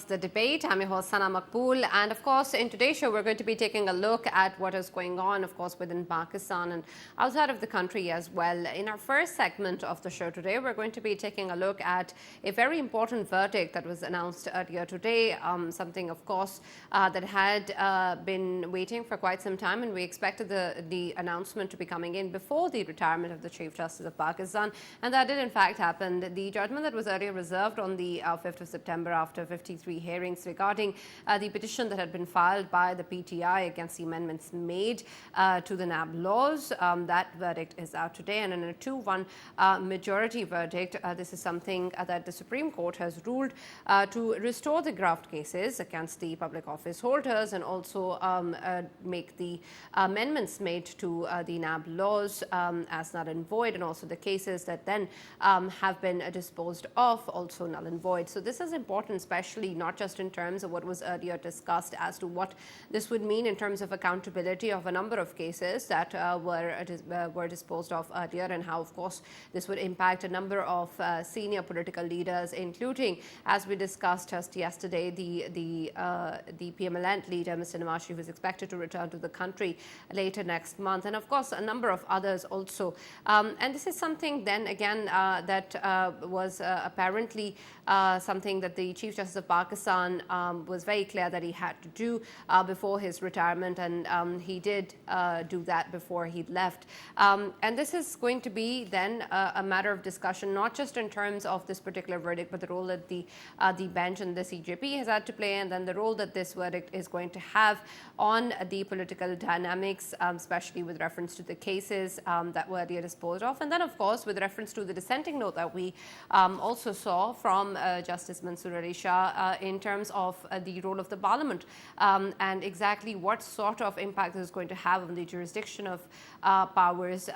of the debate. I'm your host, Sana Maqbool. And of course, in today's show, we're going to be taking a look at what is going on, of course, within Pakistan and outside of the country as well. In our first segment of the show today, we're going to be taking a look at a very important verdict that was announced earlier today, something, of course, that had been waiting for quite some time. And we expected the announcement to be coming in before the retirement of the Chief Justice of Pakistan. And that did, in fact, happen. The judgment that was earlier reserved on the 5th of September after 53 hearings regarding the petition that had been filed by the PTI against the amendments made to the NAB laws. That verdict is out today, and in a 2-1 majority verdict, this is something that the Supreme Court has ruled to restore the graft cases against the public office holders and also make the amendments made to the NAB laws as null and void, and also the cases that then have been disposed of also null and void. So this is important, especially not just in terms of what was earlier discussed as to what this would mean in terms of accountability of a number of cases that were disposed of earlier, and how, of course, this would impact a number of senior political leaders, including, as we discussed just yesterday, the PMLN leader, Mr. Nawaz Sharif, is expected to return to the country later next month, and of course a number of others also. And this is something then again that was apparently something that the Chief Justice of Pakistan was very clear that he had to do before his retirement, and he did do that before he left. And this is going to be then a matter of discussion, not just in terms of this particular verdict, but the role that the bench and the CJP has had to play, and then the role that this verdict is going to have on the political dynamics, especially with reference to the cases that were earlier disposed of, and then, of course, with reference to the dissenting note that we also saw from Justice Mansoor Ali Shah in terms of the role of the Parliament and exactly what sort of impact this is going to have on the jurisdiction of powers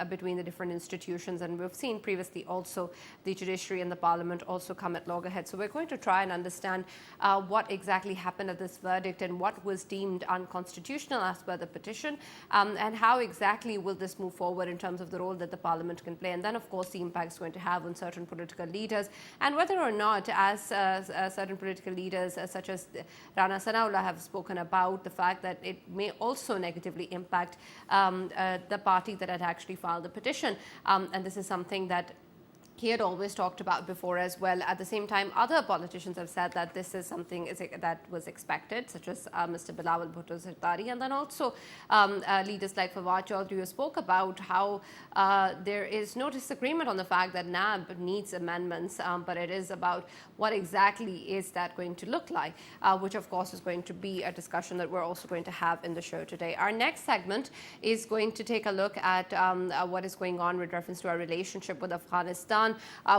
between the different institutions. And we've seen previously also the judiciary and the Parliament also come at loggerheads. So we're going to try and understand what exactly happened at this verdict and what was deemed unconstitutional as per the petition, and how exactly will this move forward in terms of the role that the Parliament can play, and then, of course, the impact it's going to have on certain political leaders, and whether or not, as certain political leaders such as Rana Sanaullah have spoken about, the fact that it may also negatively impact the party that had actually filed the petition. And this is something that he had always talked about before as well. At the same time, other politicians have said that this is something that was expected, such as Mr. Bilawal Bhutto Zardari, and then also leaders like Fawad Chaudhry, who spoke about how there is no disagreement on the fact that NAB needs amendments, but it is about what exactly is that going to look like, which of course is going to be a discussion that we're also going to have in the show today. Our next segment is going to take a look at what is going on with reference to our relationship with Afghanistan,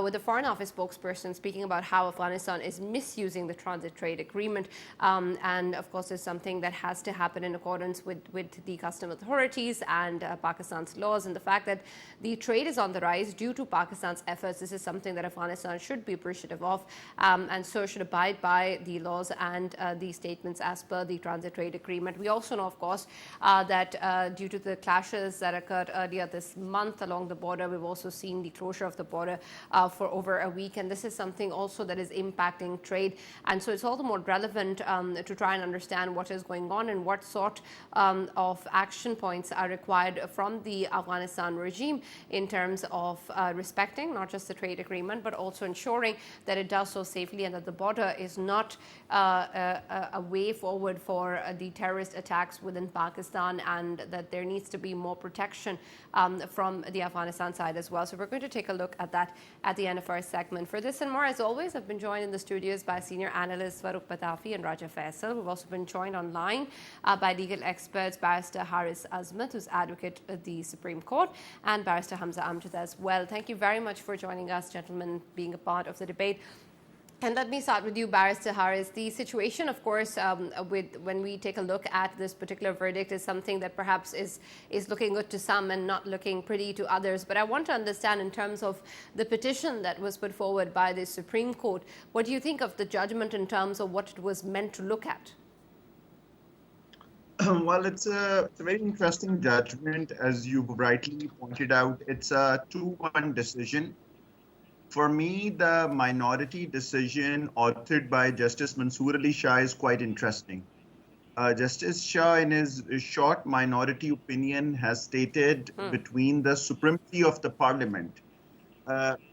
with the Foreign Office spokesperson speaking about how Afghanistan is misusing the transit trade agreement. And of course, it's something that has to happen in accordance with the custom authorities and Pakistan's laws, and the fact that the trade is on the rise due to Pakistan's efforts. This is something that Afghanistan should be appreciative of, and so should abide by the laws and the statements as per the transit trade agreement. We also know, of course, that due to the clashes that occurred earlier this month along the border, we've also seen the closure of the border for over a week, and this is something also that is impacting trade. And so it's all the more relevant to try and understand what is going on and what sort of action points are required from the Afghanistan regime in terms of respecting not just the trade agreement, but also ensuring that it does so safely, and that the border is not a way forward for the terrorist attacks within Pakistan, and that there needs to be more protection from the Afghanistan side as well. So we're going to take a look at that at the end of our segment. For this and more, as always, I've been joined in the studios by senior analysts Farrukh, Pitafi and Raja Faisal. We've also been joined online by legal experts Barrister Azmat, who's advocate at the Supreme Court, and Barrister Hamza Amjad as well. Thank you very much for joining us, gentlemen, being a part of the debate. And let me start with you, Barrister Haris. The situation, of course, when we take a look at this particular verdict is something that perhaps is looking good to some and not looking pretty to others. But I want to understand, in terms of the petition that was put forward by the Supreme Court, what do you think of the judgment in terms of what it was meant to look at? Well, it's a very interesting judgment. As you rightly pointed out, it's a 2-1 decision. For me, the minority decision authored by Justice Mansoor Ali Shah is quite interesting. Justice Shah, in his short minority opinion, has stated between the supremacy of the parliament.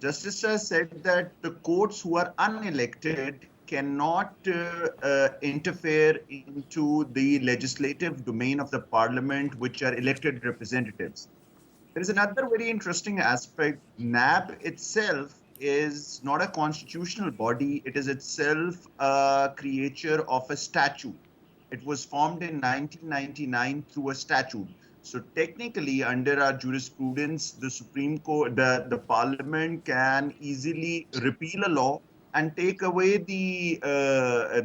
Justice Shah said that the courts who are unelected cannot interfere into the legislative domain of the parliament, which are elected representatives. There is another very interesting aspect. NAB itself is not a constitutional body, it is itself a creature of a statute. It was formed in 1999 through a statute. So technically, under our jurisprudence, the Supreme Court, the Parliament can easily repeal a law and take away the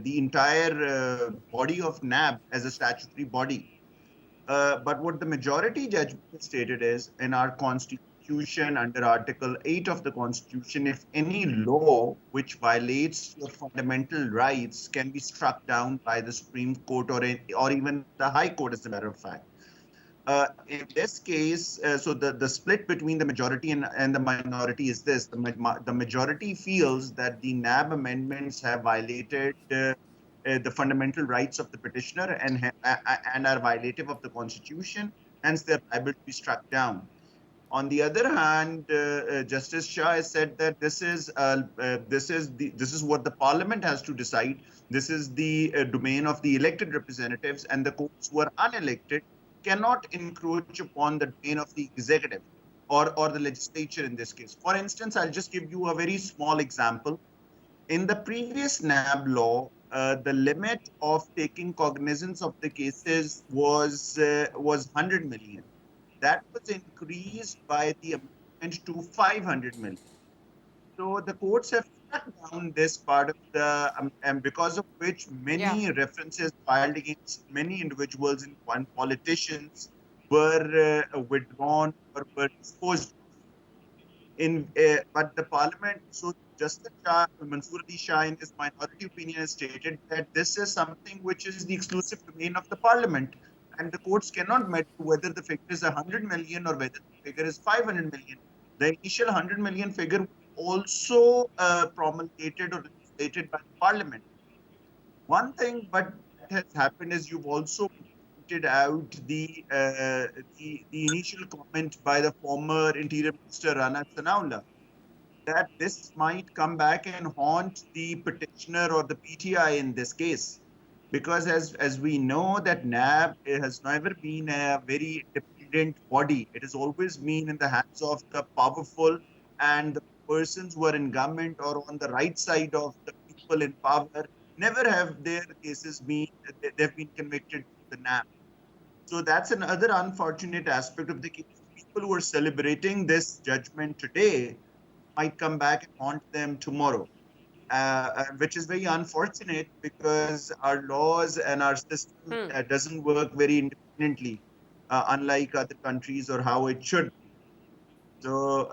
entire body of NAB as a statutory body. But what the majority judgment stated is in our constitution, under Article 8 of the Constitution, if any law which violates your fundamental rights can be struck down by the Supreme Court or even the High Court, as a matter of fact. In this case, so the split between the majority and the minority is this. The majority feels that the NAB amendments have violated the fundamental rights of the petitioner and are violative of the Constitution, hence they're liable to be struck down. On the other hand, Justice Shah has said that this is what the Parliament has to decide. This is the domain of the elected representatives, and the courts who are unelected cannot encroach upon the domain of the executive or the legislature in this case. For instance, I'll just give you a very small example. In the previous NAB law, the limit of taking cognizance of the cases was 100 million. That was increased by the amendment to 500 million. So the courts have shut down this part of the, and because of which many references filed against many individuals and politicians were withdrawn or were disposed in. But the parliament, so Justice Mansoor Ali Shah, in his minority opinion, has stated that this is something which is the exclusive domain of the parliament. And the courts cannot measure whether the figure is 100 million or whether the figure is 500 million. The initial 100 million figure also promulgated or legislated by the parliament. One thing but that has happened is you've also pointed out the initial comment by the former Interior Minister Rana Sanaullah that this might come back and haunt the petitioner or the PTI in this case. Because as we know that NAB has never been a very independent body. It has always been in the hands of the powerful and the persons who are in government or on the right side of the people in power never have their cases been, they've been convicted to the NAB. So that's another unfortunate aspect of the case. People who are celebrating this judgment today might come back and haunt them tomorrow. Which is very unfortunate because our laws and our system doesn't work very independently, unlike other countries or how it should. So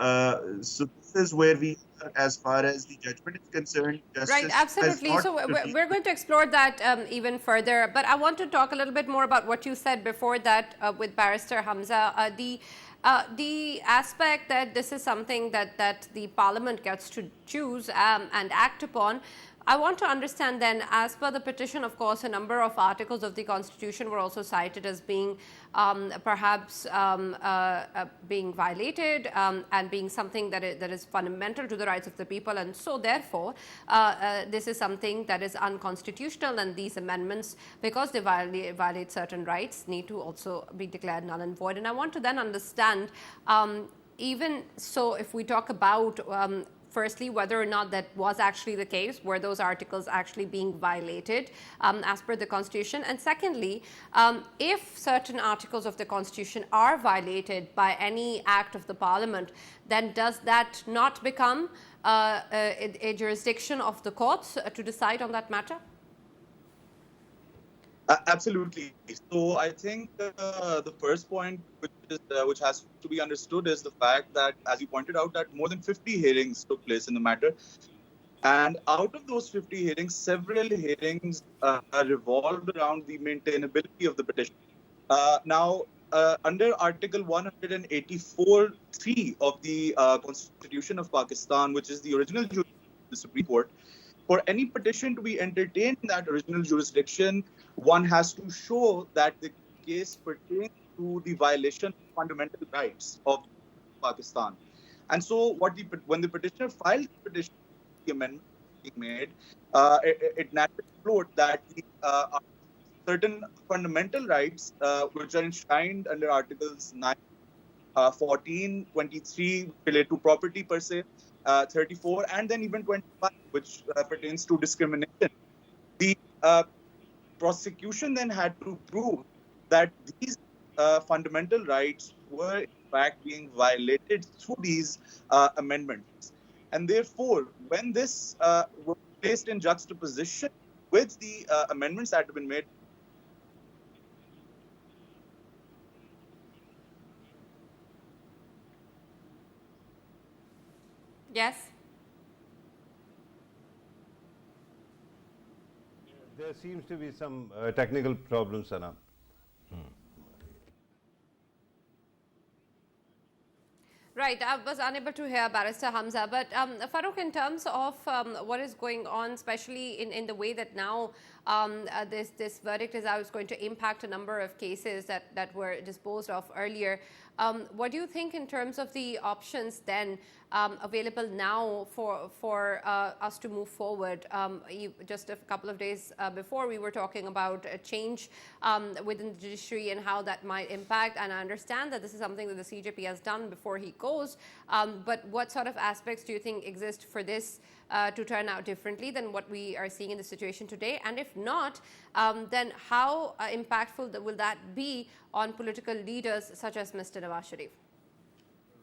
this is where we are as far as the judgment is concerned. Right, absolutely. So we're going to explore that even further. But I want to talk a little bit more about what you said before that with Barrister Hamza. The aspect that this is something that the Parliament gets to choose and act upon. I want to understand then, as per the petition, of course, a number of articles of the Constitution were also cited as being perhaps being violated and being something that is fundamental to the rights of the people. And so, therefore, this is something that is unconstitutional, and these amendments, because they violate certain rights, need to also be declared null and void. And I want to then understand, even so, if we talk about firstly, whether or not that was actually the case, were those articles actually being violated as per the Constitution? And secondly, if certain articles of the Constitution are violated by any act of the Parliament, then does that not become a jurisdiction of the courts to decide on that matter? Absolutely. So I think the first point which has to be understood is the fact that, as you pointed out, that more than 50 hearings took place in the matter. And out of those 50 hearings, several hearings revolved around the maintainability of the petition. Now, under Article 184(3) of the Constitution of Pakistan, which is the original jurisdiction of the Supreme Court, for any petition to be entertained in that original jurisdiction, one has to show that the case pertains to the violation of fundamental rights of Pakistan. And so, when the petitioner filed the petition, the amendment being made, it naturally flowed that certain fundamental rights, which are enshrined under Articles 9, 14, 23, relate to property per se, 34, and then even 25, which pertains to discrimination. The prosecution then had to prove that these fundamental rights were in fact being violated through these amendments. And therefore, when this was placed in juxtaposition with the amendments that have been made, Yes. There seems to be some technical problems, Sana. Right, I was unable to hear Barrister Hamza, but Farrukh, in terms of what is going on, especially in the way that now this verdict is out, is going to impact a number of cases that were disposed of earlier. What do you think in terms of the options then available now for us to move forward? Just a couple of days before, we were talking about a change within the judiciary and how that might impact. And I understand that this is something that the CJP has done before he goes. But what sort of aspects do you think exist for this to turn out differently than what we are seeing in the situation today? And if not, then how impactful will that be on political leaders such as Mr. Nawaz Sharif?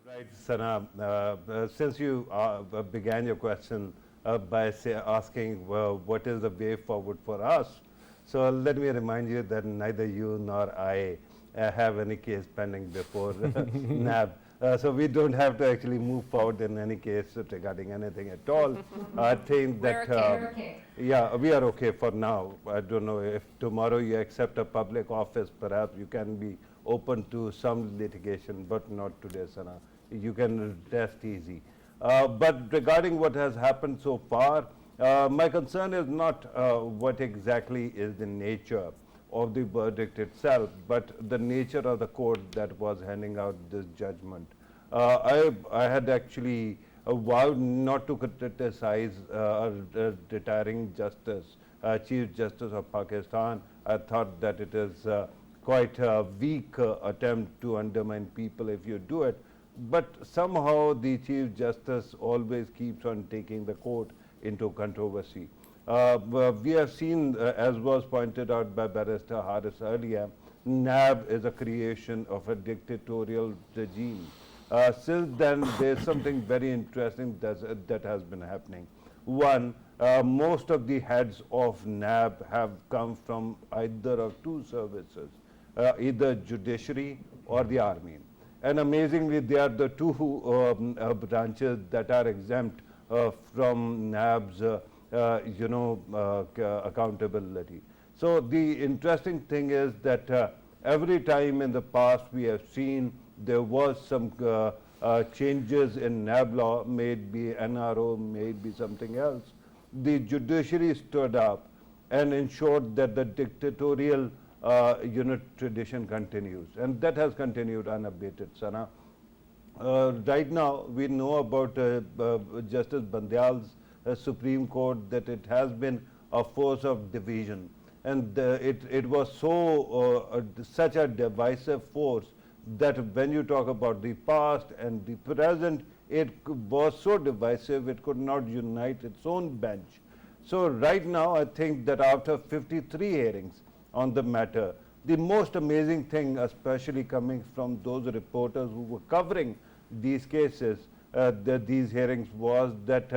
Right, Sana. Since you began your question by asking what is the way forward for us, so let me remind you that neither you nor I have any case pending before NAB. So we don't have to actually move forward in any case regarding anything at all. I think that We're okay. yeah, we are okay for now. I don't know if tomorrow you accept a public office, perhaps you can be open to some litigation, but not today, Sana. You can rest easy. But regarding what has happened so far, my concern is not what exactly is the nature of the verdict itself, but the nature of the court that was handing out this judgment. I had actually vowed not to criticize retiring justice, Chief Justice of Pakistan. I thought that it is quite a weak attempt to undermine people if you do it. But somehow the Chief Justice always keeps on taking the court into controversy. We have seen, as was pointed out by Barrister Harris earlier, NAB is a creation of a dictatorial regime. Since then, there's something very interesting that has been happening. One, most of the heads of NAB have come from either of two services, either judiciary or the army. And amazingly, they are the two branches that are exempt from NAB's accountability. So the interesting thing is that every time in the past we have seen there was some changes in NAB law, maybe NRO, maybe something else, the judiciary stood up and ensured that the dictatorial tradition continues, and that has continued unabated, Sana. Right now, we know about Justice Bandial's Supreme Court that it has been a force of division, and it was such a divisive force that when you talk about the past and the present, it was so divisive it could not unite its own bench. So right now, I think that after 53 hearings on the matter, the most amazing thing, especially coming from those reporters who were covering these cases, these hearings, was that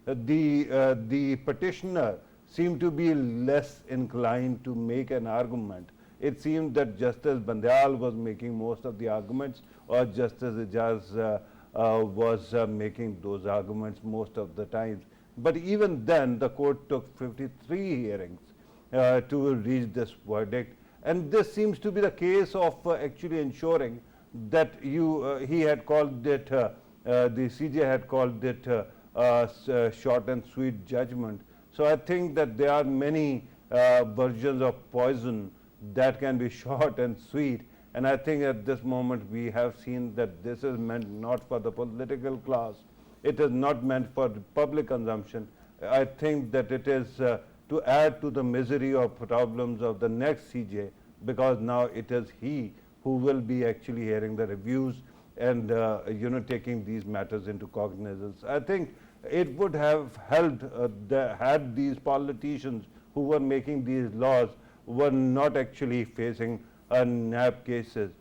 the petitioner seemed to be less inclined to make an argument. It seemed that Justice Bandial was making most of the arguments, or Justice Ijaz was making those arguments most of the times. But even then, the court took 53 hearings to reach this verdict. And this seems to be the case of actually ensuring that he had called it, the CJ had called it short and sweet judgment. So I think that there are many versions of poison that can be short and sweet. And I think at this moment we have seen that this is meant not for the political class. It is not meant for public consumption. I think that it is to add to the misery or problems of the next CJ, because now it is he who will be actually hearing the reviews and taking these matters into cognizance. I think it would have helped had these politicians who were making these laws were not actually facing NAB cases.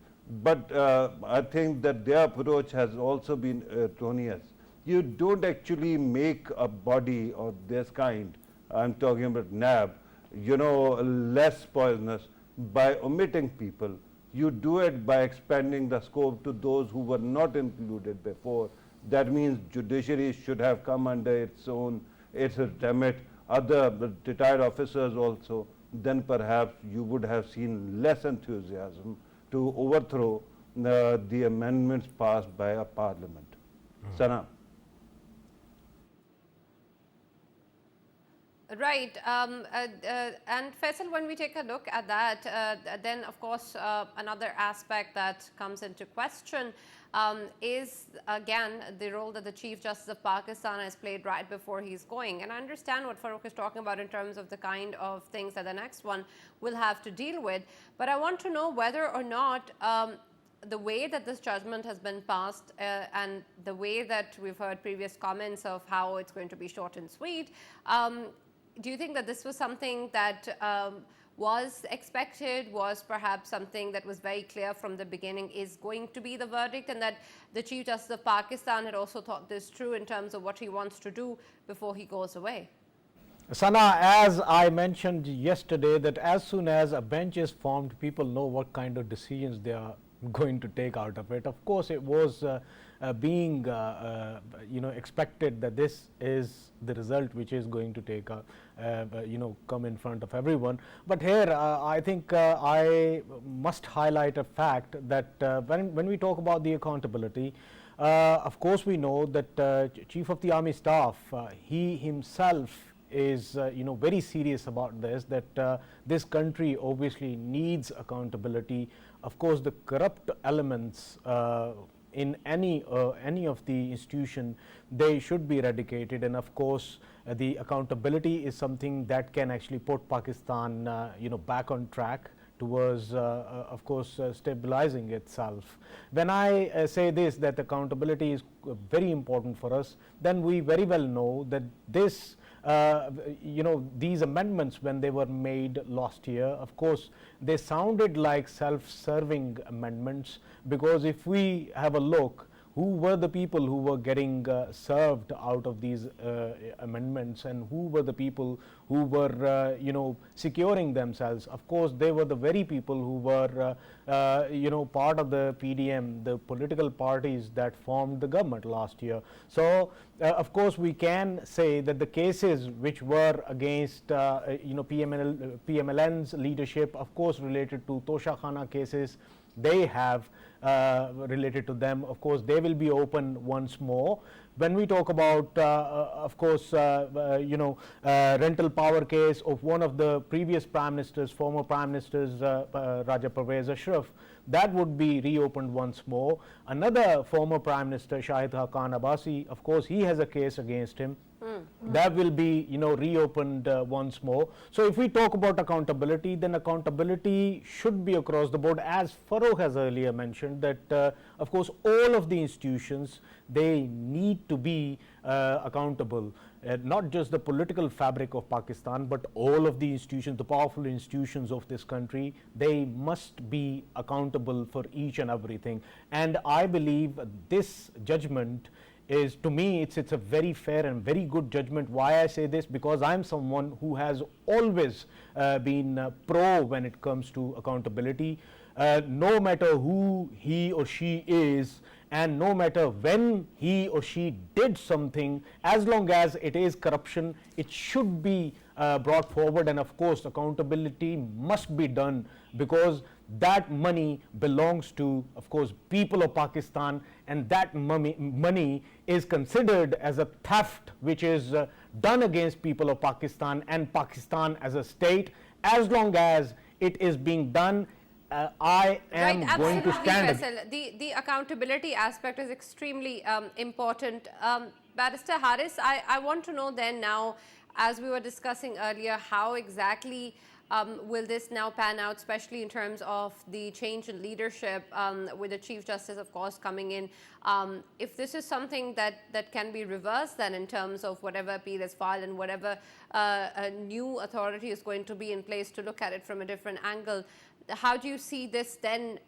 But I think that their approach has also been erroneous. You don't actually make a body of this kind, I'm talking about NAB, less poisonous by omitting people. You do it by expanding the scope to those who were not included before. That means judiciary should have come under its remit, other retired officers also. Then perhaps you would have seen less enthusiasm to overthrow the amendments passed by a parliament. Sana. Right. And Faisal, when we take a look at that, then of course another aspect that comes into question is again the role that the Chief Justice of Pakistan has played right before he's going. And I understand what Farrukh is talking about in terms of the kind of things that the next one will have to deal with. But I want to know whether or not the way that this judgment has been passed and the way that we've heard previous comments of how it's going to be short and sweet, do you think that this was something that was expected, was perhaps something that was very clear from the beginning is going to be the verdict, and that the Chief Justice of Pakistan had also thought this through in terms of what he wants to do before he goes away? Sana, as I mentioned yesterday, that as soon as a bench is formed, people know what kind of decisions they are going to take out of it. Of course, it was being expected that this is the result which is going to take come in front of everyone. But here I think I must highlight a fact that when we talk about the accountability, of course we know that Chief of the Army Staff, he himself is very serious about this, that this country obviously needs accountability. Of course, the corrupt elements in any of the institution, they should be eradicated, and of course the accountability is something that can actually put Pakistan back on track towards of course stabilizing itself. When I say this, that accountability is very important for us, then we very well know that this these amendments, when they were made last year, of course they sounded like self-serving amendments, because if we have a look, who were the people who were getting served out of these amendments, and who were the people who were securing themselves? Of course, they were the very people who were part of the PDM, the political parties that formed the government last year. So of course we can say that the cases which were against PMLN's leadership, of course related to Tosha Khana cases, they have related to them. Of course, they will be open once more. When we talk about, of course, rental power case of one of the previous prime ministers, former prime ministers, Raja Pervez Ashraf, that would be reopened once more. Another former prime minister, Shahid Haqqan Abbasi, of course, he has a case against him. That will be reopened once more. So if we talk about accountability, then accountability should be across the board, as Farrukh has earlier mentioned, that of course all of the institutions, they need to be accountable. Not just the political fabric of Pakistan, but all of the institutions, the powerful institutions of this country, they must be accountable for each and everything. And I believe this judgment is, to me, it's a very fair and very good judgment. Why I say this? Because I'm someone who has always been pro when it comes to accountability. No matter who he or she is, and no matter when he or she did something, as long as it is corruption, it should be brought forward, and of course accountability must be done, because that money belongs to, of course, people of Pakistan, and that money is considered as a theft which is done against people of Pakistan and Pakistan as a state. As long as it is being done, I am going to stand. Faisal. The accountability aspect is extremely important. Barrister Harris, I want to know then now, as we were discussing earlier, how exactly will this now pan out, especially in terms of the change in leadership with the Chief Justice, of course, coming in. If this is something that can be reversed then in terms of whatever appeal is filed and whatever a new authority is going to be in place to look at it from a different angle, how do you see this then?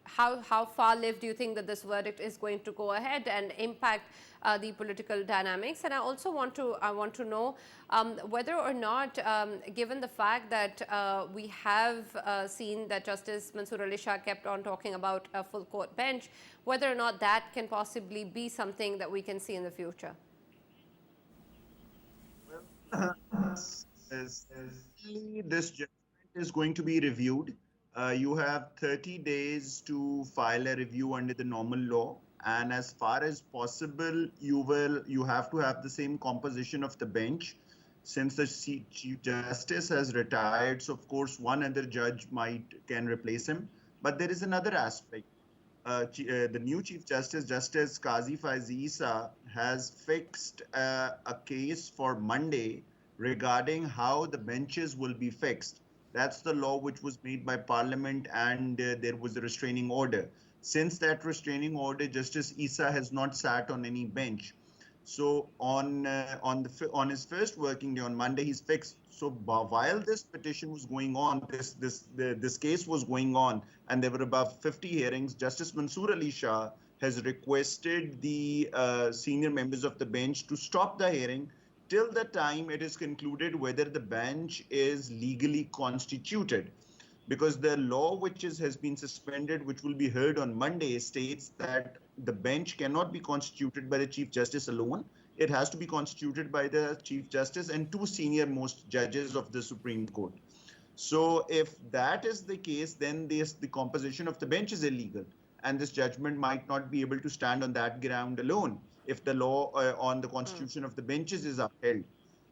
How far-lived do you think that this verdict is going to go ahead and impact the political dynamics? And I also want to know whether or not, given the fact that we have seen that Justice Mansoor Ali Shah kept on talking about a full court bench, whether or not that can possibly be something that we can see in the future. This judgment is going to be reviewed. You have 30 days to file a review under the normal law, and as far as possible, you have to have the same composition of the bench. Since the Chief Justice has retired, so of course one other judge can replace him. But there is another aspect. The new Chief Justice, Justice Qazi Faisal, has fixed a case for Monday regarding how the benches will be fixed. That's the law which was made by Parliament, and there was a restraining order. Since that restraining order, Justice Issa has not sat on any bench. So on his first working day, on Monday, he's fixed. So while this petition was going on, this case was going on, and there were about 50 hearings, Justice Mansoor Ali Shah has requested the senior members of the bench to stop the hearing till the time it is concluded whether the bench is legally constituted. Because the law which has been suspended, which will be heard on Monday, states that the bench cannot be constituted by the Chief Justice alone. It has to be constituted by the Chief Justice and two senior most judges of the Supreme Court. So if that is the case, then the composition of the bench is illegal, and this judgment might not be able to stand on that ground alone if the law on the constitution of the benches is upheld.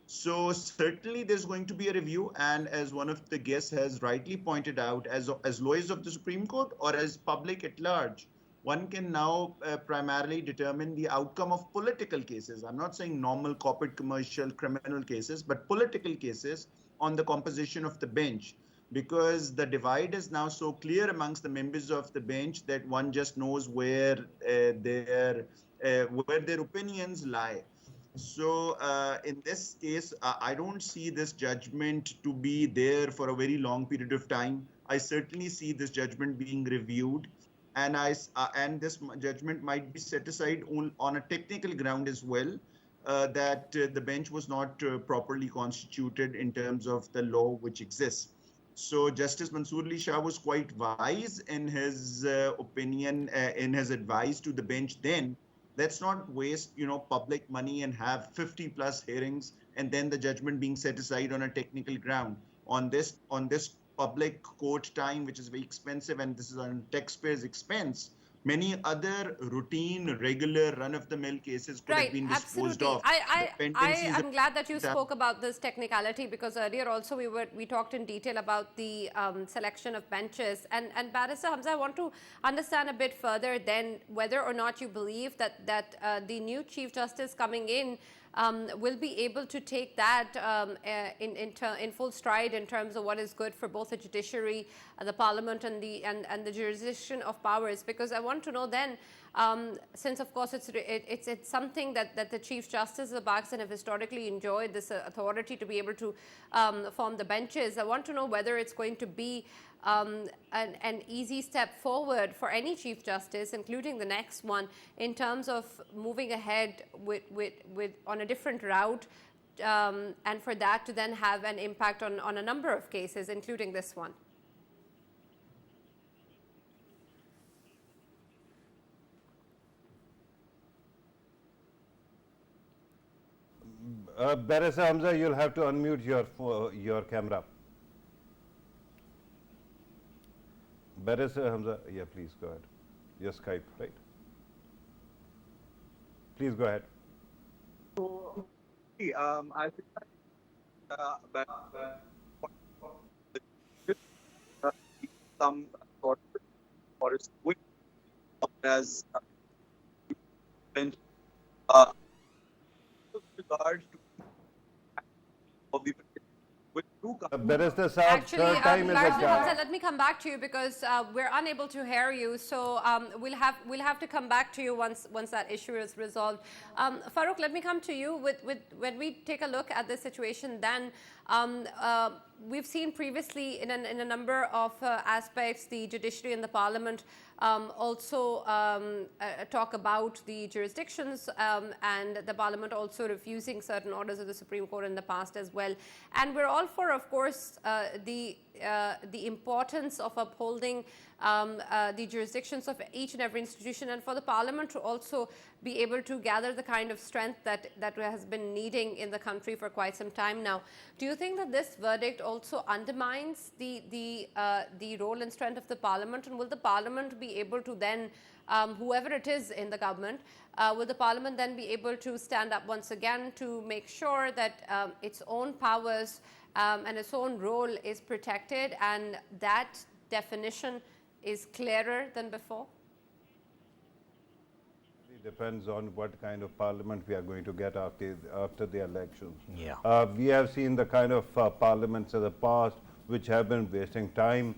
So certainly there's going to be a review, and as one of the guests has rightly pointed out, as lawyers of the Supreme Court or as public at large, one can now primarily determine the outcome of political cases. I'm not saying normal corporate, commercial, criminal cases, but political cases on the composition of the bench, because the divide is now so clear amongst the members of the bench that one just knows where their opinions lie. So in this case, I don't see this judgment to be there for a very long period of time. I certainly see this judgment being reviewed, and this judgment might be set aside on a technical ground as well, that the bench was not properly constituted in terms of the law which exists. So Justice Mansoor Ali Shah was quite wise in his opinion, in his advice to the bench then. Let's not waste, public money and have 50 plus hearings and then the judgment being set aside on a technical ground. On this public court time, which is very expensive, and this is on taxpayers' expense, many other routine, regular, run-of-the-mill cases could have been disposed of. I'm glad that you spoke about this technicality, because earlier also we talked in detail about the selection of benches. And Barrister Hamza, I want to understand a bit further then whether or not you believe that the new Chief Justice coming in will be able to take that in full stride in terms of what is good for both the judiciary, the parliament, and the jurisdiction of powers. Because I want to know then, since of course it's something that the Chief Justice of Pakistan have historically enjoyed, this authority to be able to form the benches. I want to know whether it's going to be an easy step forward for any Chief Justice, including the next one, in terms of moving ahead with on a different route, and for that to then have an impact on a number of cases, including this one. Barrister Hamza, you'll have to unmute your camera. Barrister Hamza, yeah, please go ahead. Your Skype, right? Please go ahead. So, I think that some sort of forest with as with regard to of the with two Barrister Saab, Actually, third time is a Barrister Hamza, charm. let me come back to you because we're unable to hear you. So we'll have to come back to you once that issue is resolved. Farrukh, let me come to you with when we take a look at the situation. Then we've seen previously in a number of aspects the judiciary and the parliament also talk about the jurisdictions and the parliament also refusing certain orders of the Supreme Court in the past as well. And we're all for, of course, the importance of upholding the jurisdictions of each and every institution, and for the parliament to also be able to gather the kind of strength that has been needing in the country for quite some time now. Do you think that this verdict also undermines the role and strength of the parliament, and will the parliament be able to then, whoever it is in the government, will the parliament then be able to stand up once again to make sure that its own powers and its own role is protected and that definition is clearer than before? It depends on what kind of parliament we are going to get after the elections. Yeah. We have seen the kind of parliaments of the past which have been wasting time.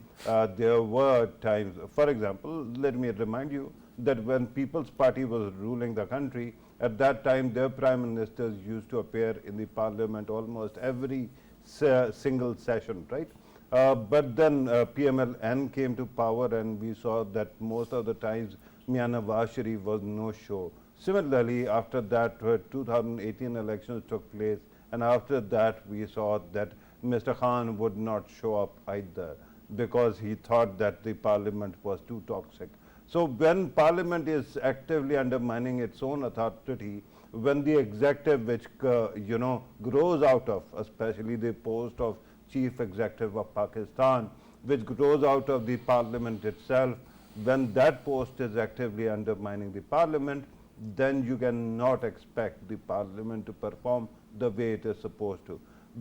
There were times, for example, let me remind you that when People's Party was ruling the country, at that time their prime ministers used to appear in the parliament almost every single session, right? But then PMLN came to power and we saw that most of the times Mian Nawaz Sharif was no show. Similarly, after that 2018 elections took place, and after that we saw that Mr. Khan would not show up either because he thought that the parliament was too toxic. So when parliament is actively undermining its own authority, when the executive which grows out of, especially the post of chief executive of Pakistan, which grows out of the parliament itself, when that post is actively undermining the parliament, then you cannot expect the parliament to perform the way it is supposed to.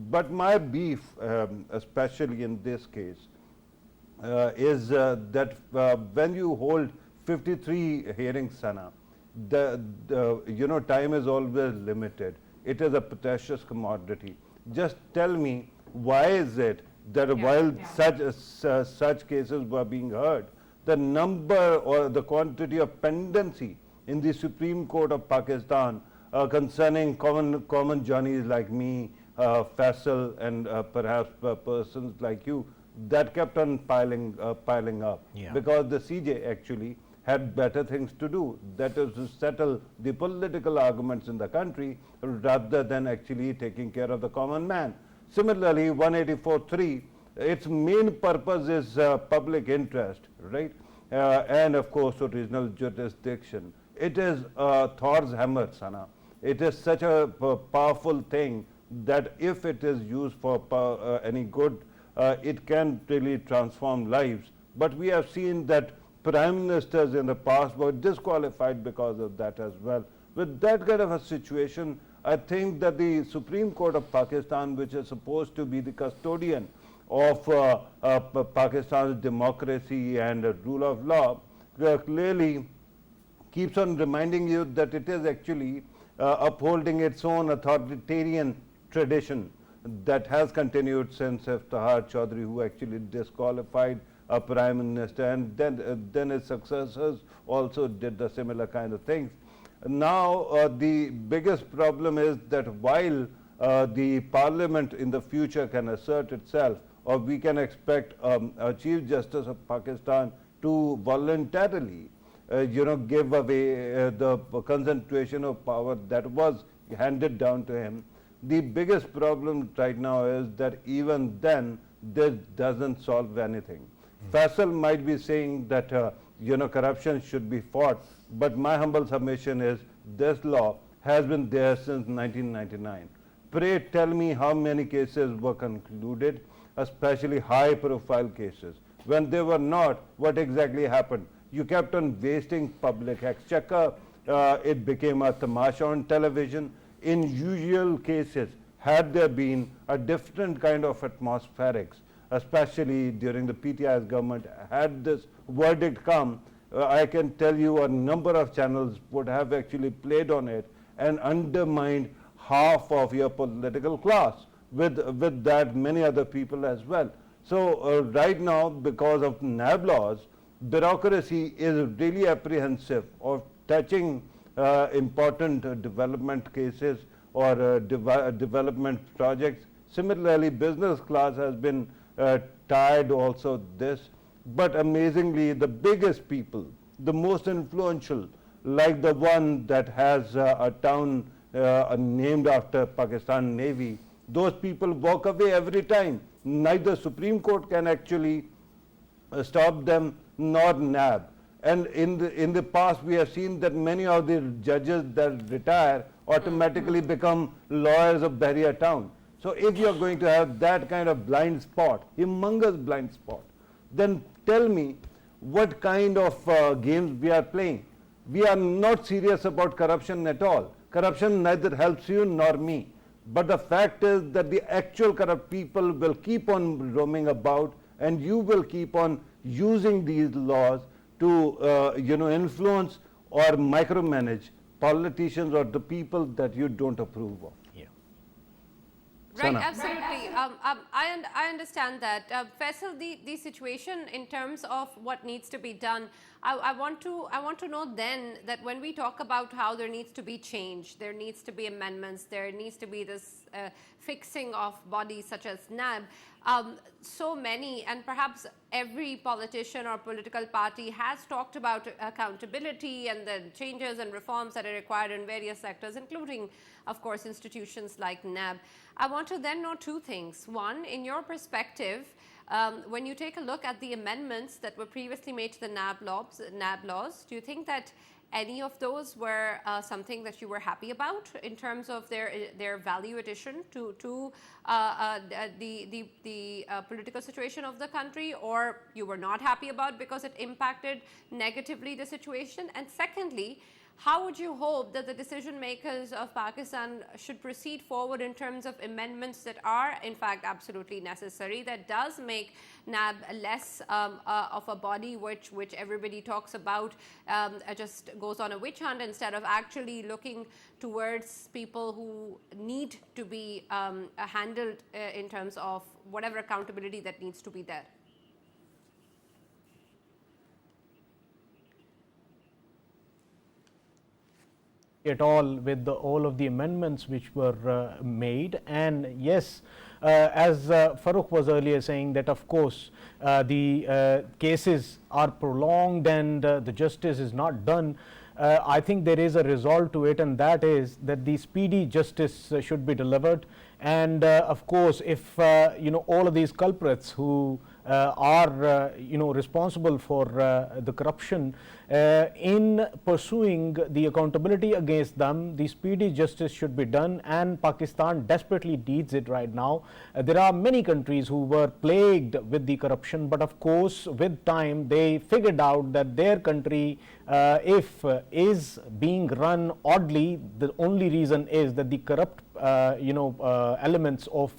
But my beef, especially in this case, is that when you hold 53 hearings, Sana, the time is always limited. It is a precious commodity. Just tell me, why is it that while such cases were being heard, the number or the quantity of pendency in the Supreme Court of Pakistan concerning common Johnnies like me, Faisal, and perhaps persons like you, that kept on piling up, because the CJ actually had better things to do, that is to settle the political arguments in the country rather than actually taking care of the common man. Similarly, 184.3, its main purpose is public interest, right? And of course, original jurisdiction. It is Thor's hammer, Sana. It is such a powerful thing that if it is used for any good, it can really transform lives. But we have seen that prime ministers in the past were disqualified because of that as well. With that kind of a situation, I think that the Supreme Court of Pakistan, which is supposed to be the custodian of Pakistan's democracy and rule of law, clearly keeps on reminding you that it is actually upholding its own authoritarian tradition that has continued since Iftihar Chaudhry, who actually disqualified a prime minister, and then his successors also did the similar kind of things. Now the biggest problem is that while the parliament in the future can assert itself, or we can expect a Chief Justice of Pakistan to voluntarily give away the concentration of power that was handed down to him. The biggest problem right now is that even then this doesn't solve anything. Faisal might be saying that corruption should be fought, but my humble submission is this law has been there since 1999. pray tell me how many cases were concluded, especially high profile cases. When they were not, what exactly happened? You kept on wasting public exchequer. It became a tamasha on television. In usual cases, had there been a different kind of atmospherics, especially during the PTI's government, had this verdict come, I can tell you a number of channels would have actually played on it and undermined half of your political class, with that many other people as well. So right now, because of NAB laws, bureaucracy is really apprehensive of touching important development cases or development projects. Similarly, business class has been tied also this. But amazingly, the biggest people, the most influential, like the one that has a town named after Pakistan Navy, those people walk away every time. Neither Supreme Court can actually stop them nor NAB. And in the past, we have seen that many of the judges that retire automatically become lawyers of Bahria town. So if you are going to have that kind of blind spot, humongous blind spot, then tell me what kind of games we are playing. We are not serious about corruption at all. Corruption neither helps you nor me. But the fact is that the actual corrupt people will keep on roaming about, and you will keep on using these laws to influence or micromanage politicians or the people that you don't approve of. Right, Sana. absolutely. I understand that. Faisal, the situation in terms of what needs to be done, I want to know then that when we talk about how there needs to be change, there needs to be amendments, there needs to be this fixing of bodies such as NAB, so many, and perhaps every politician or political party has talked about accountability and the changes and reforms that are required in various sectors, including, of course, institutions like NAB. I want to then know two things. One, in your perspective, when you take a look at the amendments that were previously made to the NAB laws, do you think that any of those were something that you were happy about in terms of their value addition to the political situation of the country, or you were not happy about because it impacted negatively the situation? And secondly, how would you hope that the decision makers of Pakistan should proceed forward in terms of amendments that are in fact absolutely necessary, that does make NAB less of a body which everybody talks about, just goes on a witch hunt, instead of actually looking towards people who need to be handled in terms of whatever accountability that needs to be there? At all with all of the amendments which were made. And yes, as Farrukh was earlier saying, that of course the cases are prolonged and the justice is not done. I think there is a resolve to it, and that is that the speedy justice should be delivered. And of course, if all of these culprits who are responsible for the corruption, in pursuing the accountability against them, the speedy justice should be done, and Pakistan desperately needs it right now. There are many countries who were plagued with the corruption, but of course with time they figured out that their country, if is being run oddly, the only reason is that the corrupt elements of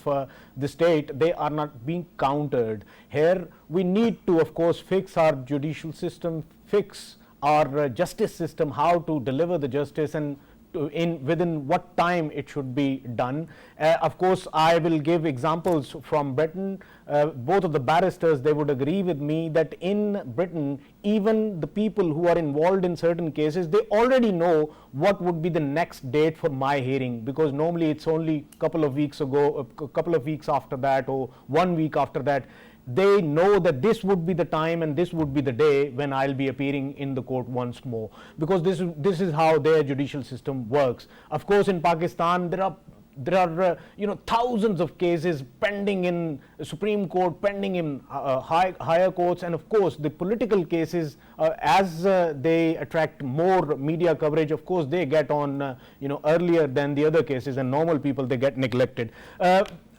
the state, they are not being countered. Here we need to of course fix our judicial system, fix our justice system, how to deliver the justice, and within what time it should be done. Of course, I will give examples from Britain. Both of the barristers, they would agree with me that in Britain, even the people who are involved in certain cases, they already know what would be the next date for my hearing, because normally it's only a couple of weeks ago, a couple of weeks after that, or 1 week after that. They know that this would be the time and this would be the day when I'll be appearing in the court once more, because this is how their judicial system works. Of course, in Pakistan, there are There are thousands of cases pending in Supreme Court, pending in higher courts, and of course the political cases, as they attract more media coverage, of course they get on earlier than the other cases, and normal people, they get neglected.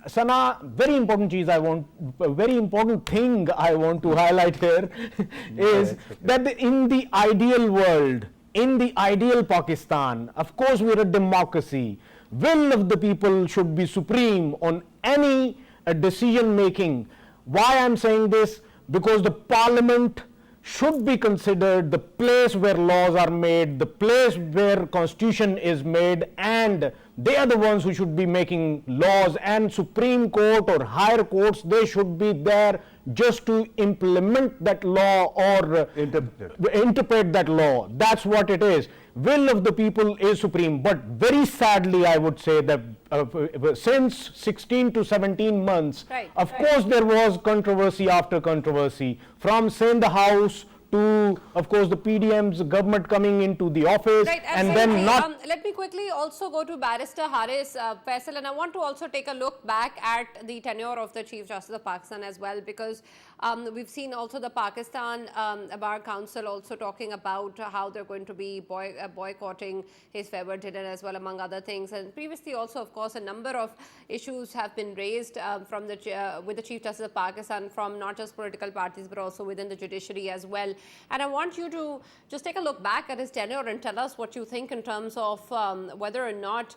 Sana, very important thing I want to highlight here is that in the ideal world, in the ideal Pakistan, of course we're a democracy, will of the people should be supreme on any decision making. Why I'm saying this? Because the parliament should be considered the place where laws are made, the place where constitution is made, and they are the ones who should be making laws, and Supreme Court or higher courts, they should be there just to implement that law or interpret that law. That's what it is. Will of the people is supreme. But very sadly, I would say that since 16 to 17 months, of course there was controversy after controversy, from Sindh House to, of course, the PDM's government coming into the office, and then not. Let me quickly also go to Barrister Haris, Faisal, and I want to also take a look back at the tenure of the Chief Justice of Pakistan as well, because we've seen also the Pakistan Bar Council also talking about how they're going to be boycotting his favored dinner as well, among other things. And previously also, of course, a number of issues have been raised from with the Chief Justice of Pakistan, from not just political parties but also within the judiciary as well. And I want you to just take a look back at his tenure and tell us what you think in terms of whether or not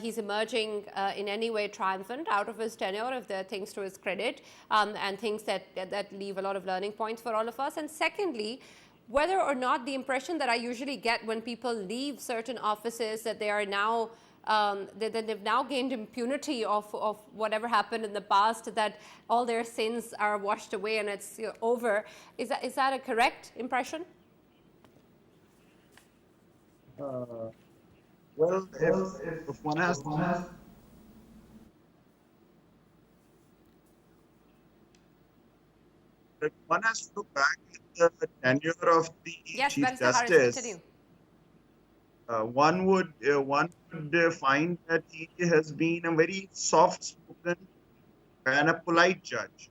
he's emerging in any way triumphant out of his tenure, if there are things to his credit, and things that leave a lot of learning points for all of us. And secondly, whether or not the impression that I usually get when people leave certain offices, that they are now that they've now gained impunity of whatever happened in the past, that all their sins are washed away and it's over. Is that a correct impression? Well, if one has to look back at the tenure of the Chief Justice, one would find that he has been a very soft-spoken and a polite judge.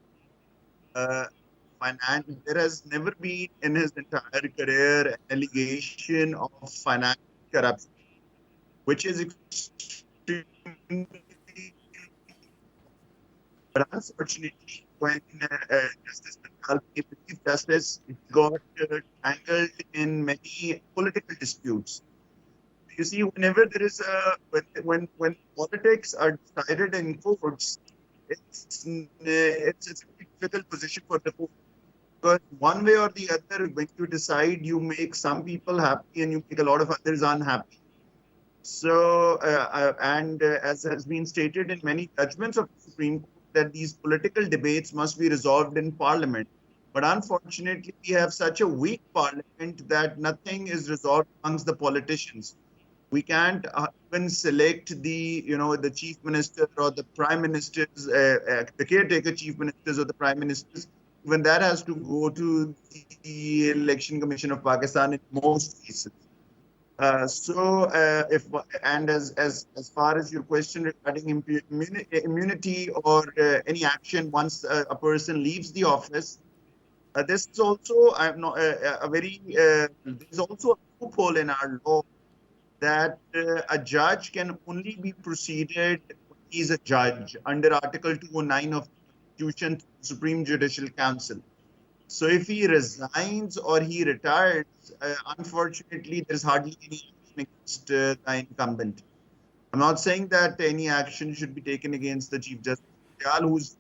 There has never been in his entire career an allegation of financial corruption, which is extremely. But unfortunately, when Justice Chief Justice got tangled in many political disputes. You see, whenever there is when politics are decided in courts, it's a difficult position for the court, because one way or the other, when you decide, you make some people happy and you make a lot of others unhappy. So, as has been stated in many judgments of the Supreme Court, that these political debates must be resolved in Parliament. But unfortunately, we have such a weak Parliament that nothing is resolved amongst the politicians. We can't even select the chief minister or the prime ministers, the caretaker chief ministers or the prime ministers. Even that has to go to the Election Commission of Pakistan in most cases. As far as your question regarding immunity or any action once a person leaves the office, this is also there's also a loophole in our law that a judge can only be proceeded when he is a judge under Article 209 of the Constitution, Supreme Judicial Council. So if he resigns or he retires, unfortunately, there's hardly any action against the incumbent. I'm not saying that any action should be taken against the Chief Justice, who's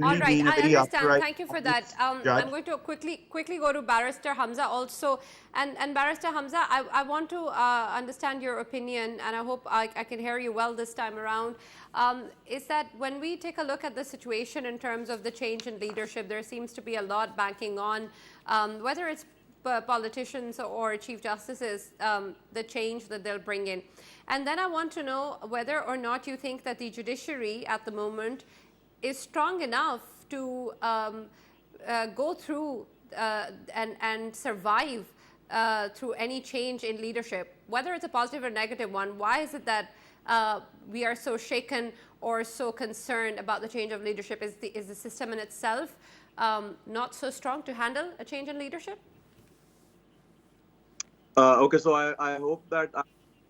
all right, I understand. Thank you for that. I'm going to quickly go to Barrister Hamza also. And Barrister Hamza, I want to understand your opinion, and I hope I can hear you well this time around. Is that when we take a look at the situation in terms of the change in leadership, there seems to be a lot banking on whether it's politicians or chief justices, the change that they'll bring in. And then I want to know whether or not you think that the judiciary at the moment is strong enough to go through and survive through any change in leadership, whether it's a positive or negative one. Why is it that we are so shaken or so concerned about the change of leadership? Is the system in itself not so strong to handle a change in leadership? Okay, so I hope that I'm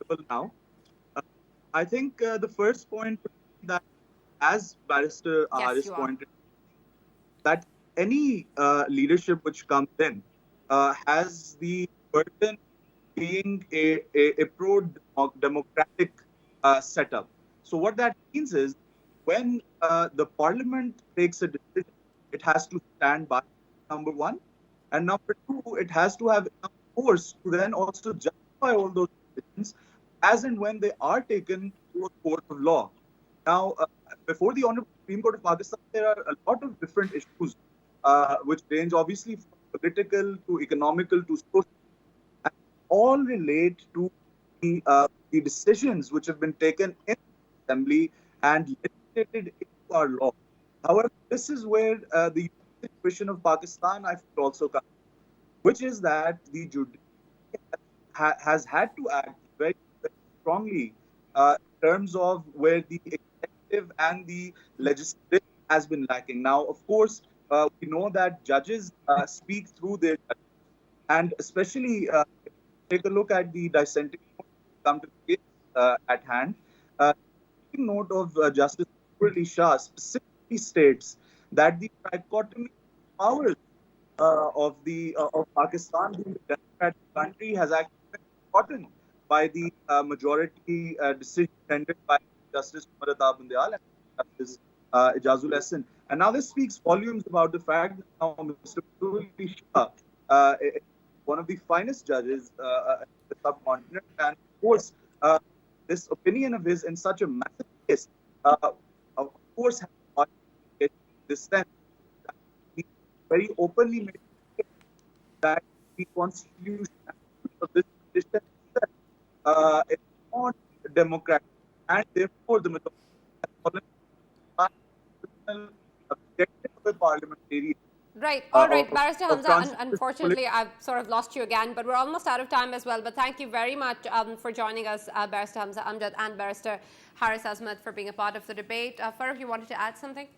able now. Uh, I think the first point would be that, as Barrister Yes, Haris you are. pointed, that any leadership which comes in has the burden being a pro-democratic setup. So what that means is when the parliament takes a decision, it has to stand by, number one. And number two, it has to have enough force to then also justify all those decisions as and when they are taken to a court of law. Now, before the Honorable Supreme Court of Pakistan, there are a lot of different issues which range obviously from political to economical to social, and all relate to the decisions which have been taken in the assembly and legislated into our law. However, this is where the situation of Pakistan, I feel, also comes, which is that the judiciary has had to act very, very strongly in terms of where the executive and the legislative has been lacking. Now, of course, we know that judges speak through their judges, and especially take a look at the dissenting note come to the case at hand. Uh, Taking note of Justice Ali Shah specifically states that the trichotomy of powers of Pakistan being a democratic country has actually been forgotten by the majority decision rendered by Justice Umar Ata Bundial and Justice Ijazul Ehsan. And now this speaks volumes about the fact that now Mr. Ali Shah is one of the finest judges in the subcontinent, and of course, this opinion of his in such a massive case, of course, has this sense that he very openly made that the constitution of this nation is not democratic, and therefore the majority has fallen objective of a parliamentarian. Right. All right, Of Barrister of Hamza, unfortunately, I've sort of lost you again, but we're almost out of time as well. But thank you very much for joining us, Barrister Hamza Amjad and Barrister Haris Azmat, for being a part of the debate. Farrukh, you wanted to add something?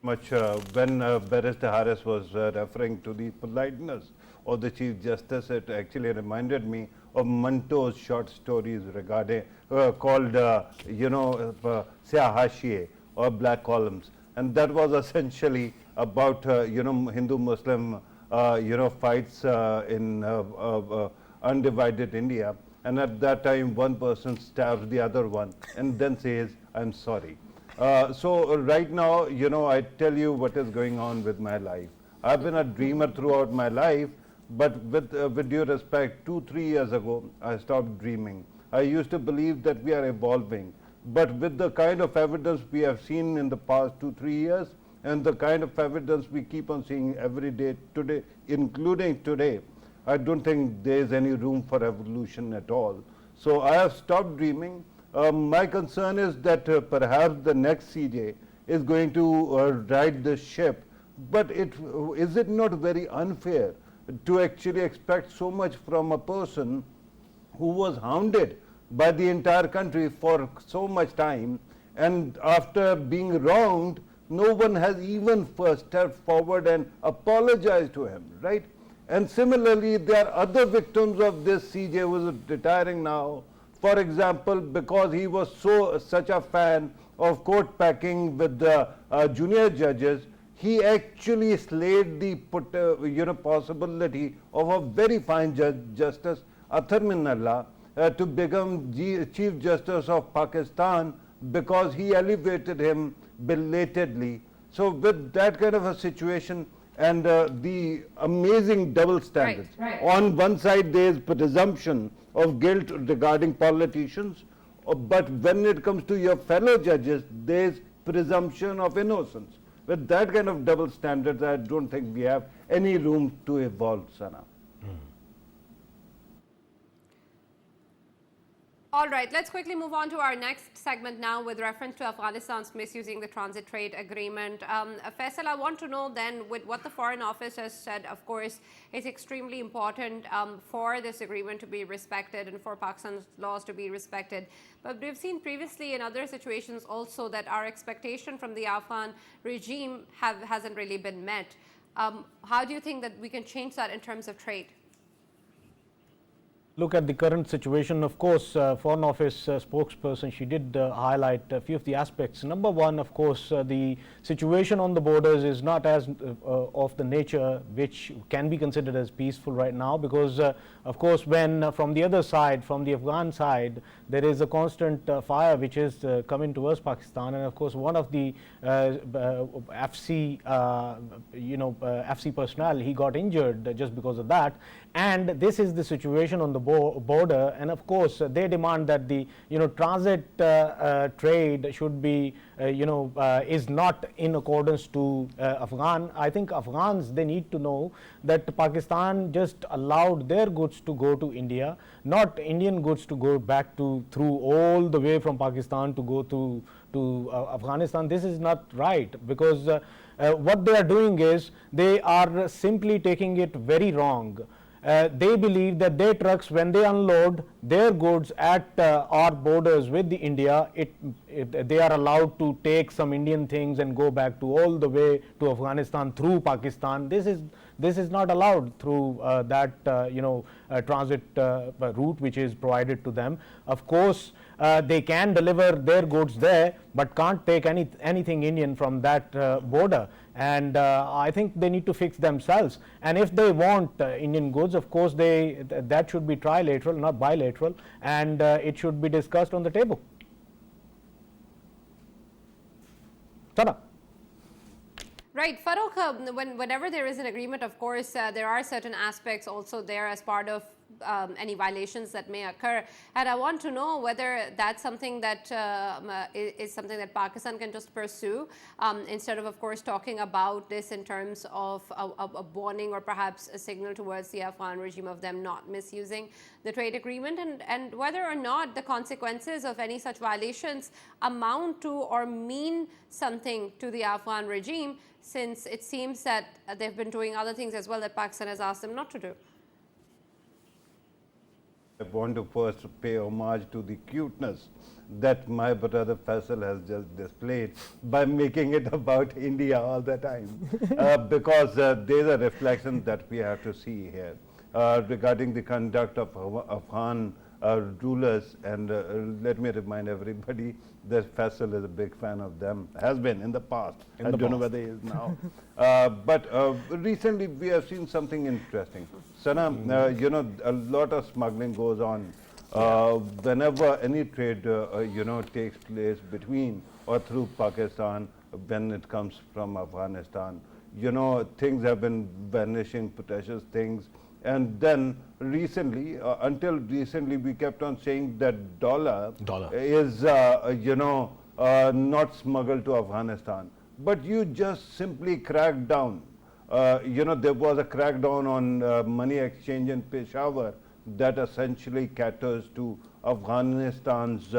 Much when Barrister Harris was referring to the politeness of the Chief Justice, it actually reminded me of Manto's short stories regarding called Siyah Hashiye or Black Columns, and that was essentially about Hindu-Muslim fights in undivided India, and at that time one person stabs the other one and then says, "I'm sorry." So right now, I tell you what is going on with my life. I've been a dreamer throughout my life, but with due respect, 2-3 years ago, I stopped dreaming. I used to believe that we are evolving, but with the kind of evidence we have seen in the past 2-3 years, and the kind of evidence we keep on seeing every day today, including today, I don't think there is any room for evolution at all. So I have stopped dreaming. My concern is that perhaps the next CJ is going to ride the ship, but is it not very unfair to actually expect so much from a person who was hounded by the entire country for so much time, and after being wronged, no one has even first stepped forward and apologized to him, right? And similarly, there are other victims of this CJ who is retiring now. For example, because he was such a fan of court packing with the junior judges, he actually slayed the possibility of a very fine judge, Justice Athar Minallah, to become Chief Justice of Pakistan, because he elevated him belatedly. So with that kind of a situation and the amazing double standards, Right. on one side there is presumption of guilt regarding politicians, but when it comes to your fellow judges, there is presumption of innocence. With that kind of double standards, I don't think we have any room to evolve, Sana. All right, let's quickly move on to our next segment now with reference to Afghanistan's misusing the transit trade agreement. Faisal, I want to know then, with what the Foreign Office has said, of course, it's extremely important for this agreement to be respected and for Pakistan's laws to be respected. But we've seen previously in other situations also that our expectation from the Afghan regime hasn't really been met. How do you think that we can change that in terms of trade? Look at the current situation. Of course, Foreign Office spokesperson, she did highlight a few of the aspects. Number one, of course, the situation on the borders is not as of the nature which can be considered as peaceful right now, because of course, when from the other side, from the Afghan side, there is a constant fire which is coming towards Pakistan, and of course one of the FC FC personnel, he got injured just because of that. And this is the situation on the border, and of course they demand that the transit trade should be is not in accordance to Afghan. I think Afghans, they need to know that Pakistan just allowed their goods to go to India, not Indian goods to go back to through all the way from Pakistan to go to Afghanistan. This is not right, because what they are doing is they are simply taking it very wrong. They believe that their trucks, when they unload their goods at our borders with the India, they are allowed to take some Indian things and go back to all the way to Afghanistan through Pakistan. This is not allowed through that transit route which is provided to them. Of course, they can deliver their goods there, but can't take anything Indian from that border. And I think they need to fix themselves. And if they want Indian goods, of course, that should be trilateral, not bilateral, and it should be discussed on the table. Tada. Right, Farrukh, whenever there is an agreement, of course, there are certain aspects also there as part of any violations that may occur. And I want to know whether that's something that is something that Pakistan can just pursue instead of course, talking about this in terms of a warning or perhaps a signal towards the Afghan regime of them not misusing the trade agreement, and whether or not the consequences of any such violations amount to or mean something to the Afghan regime, since it seems that they've been doing other things as well that Pakistan has asked them not to do. I want to first pay homage to the cuteness that my brother Faisal has just displayed by making it about India all the time, because there's a reflection that we have to see here regarding the conduct of Afghan rulers, and let me remind everybody that Faisal is a big fan of them, has been in the past. I don't know whether he is now. But recently we have seen something interesting. Sana, a lot of smuggling goes on whenever any trade, takes place between or through Pakistan when it comes from Afghanistan. Things have been vanishing, precious things. And then recently, until recently, we kept on saying that dollar. Is, not smuggled to Afghanistan. But you just simply cracked down. There was a crackdown on money exchange in Peshawar that essentially caters to Afghanistan's,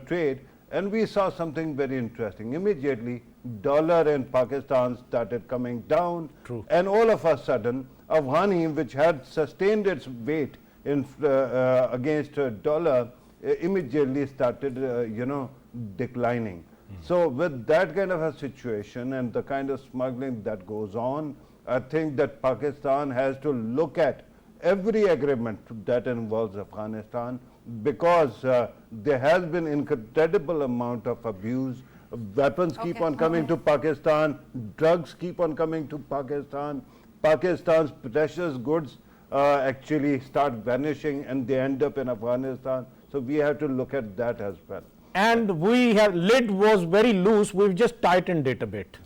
trade. And we saw something very interesting. Immediately, dollar in Pakistan started coming down. True. And all of a sudden, Afghani, which had sustained its weight in against dollar, immediately started, declining. So with that kind of a situation and the kind of smuggling that goes on, I think that Pakistan has to look at every agreement that involves Afghanistan, because there has been incredible amount of abuse. Weapons keep on coming to Pakistan, drugs keep on coming to Pakistan. Pakistan's precious goods actually start vanishing and they end up in Afghanistan. So we have to look at that as well. And lid was very loose, we've just tightened it a bit.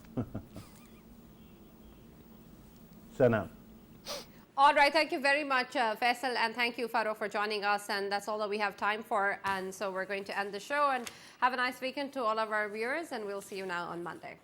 Sana. All right, thank you very much, Faisal, and thank you, Farrukh, for joining us. And that's all that we have time for. And so we're going to end the show, and have a nice weekend to all of our viewers, and we'll see you now on Monday.